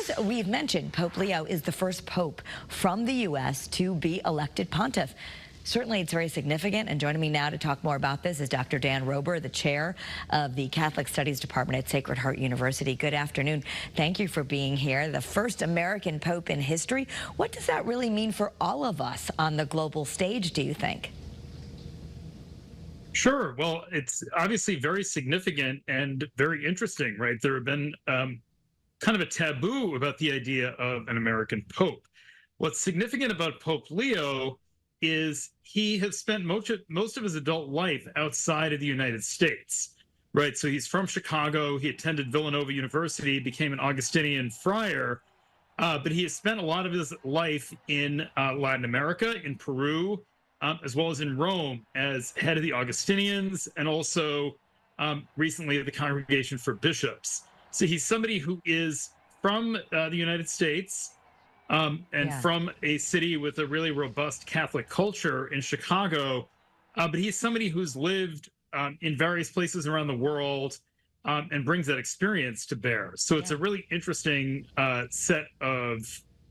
As we've mentioned, Pope Leo is the first pope from the U.S. to be elected pontiff. Certainly, it's very significant. And joining me now to talk more about this is Dr. Dan Roeber, the chair of the Catholic Studies Department at Sacred Heart University. Good afternoon. Thank you for being here. The first American pope in history. What does that really mean for all of us on the global stage, do you think? Sure. Well, it's obviously very significant and very interesting, right? There have been kind of a taboo about the idea of an American pope. What's significant about Pope Leo is he has spent most of his adult life outside of the United States, right? So he's from Chicago. He attended Villanova University, became an Augustinian friar, but he has spent a lot of his life in Latin America, in Peru, as well as in Rome as head of the Augustinians and also recently the Congregation for Bishops. So he's somebody who is from the United States and from a city with a really robust Catholic culture in Chicago. But he's somebody who's lived in various places around the world and brings that experience to bear. So it's a really interesting set of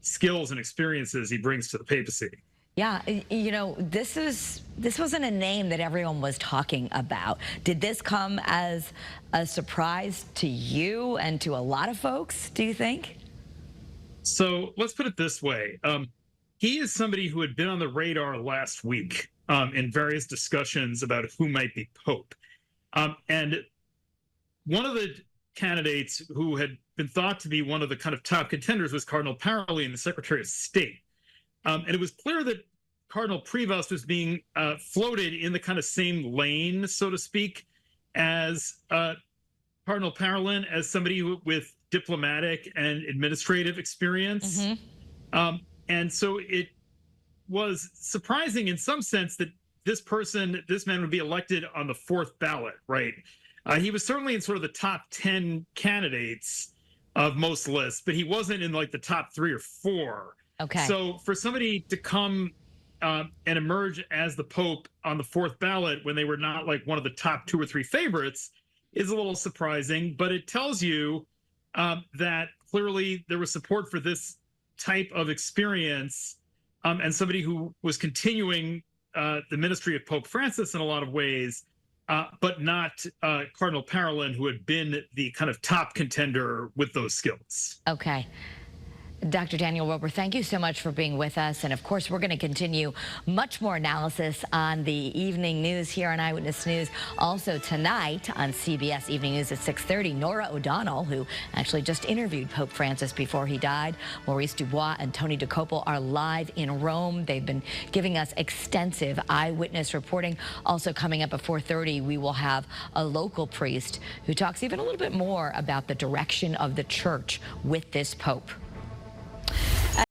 skills and experiences he brings to the papacy. Yeah, you know, this wasn't a name that everyone was talking about. Did this come as a surprise to you and to a lot of folks, do you think? So let's put it this way. He is somebody who had been on the radar last week in various discussions about who might be Pope. And one of the candidates who had been thought to be one of the kind of top contenders was Cardinal Parolin, the Secretary of State. And it was clear that Cardinal Prevost was being floated in the kind of same lane, so to speak, as Cardinal Parolin, as somebody with diplomatic and administrative experience. And so it was surprising in some sense that this man would be elected on the fourth ballot, right? He was certainly in sort of the top 10 candidates of most lists, but he wasn't in like the top 3 or 4. Okay. So for somebody to come and emerge as the Pope on the fourth ballot when they were not like one of the top 2 or 3 favorites is a little surprising, but it tells you that clearly there was support for this type of experience and somebody who was continuing the ministry of Pope Francis in a lot of ways, but not Cardinal Parolin, who had been the kind of top contender with those skills. Okay. Dr. Daniel Roeber, thank you so much for being with us. And of course, we're going to continue much more analysis on the evening news here on Eyewitness News. Also tonight on CBS Evening News at 6:30, Norah O'Donnell, who actually just interviewed Pope Francis before he died, Maurice Dubois and Tony Dokoupil are live in Rome. They've been giving us extensive eyewitness reporting. Also coming up at 4:30, we will have a local priest who talks even a little bit more about the direction of the church with this Pope.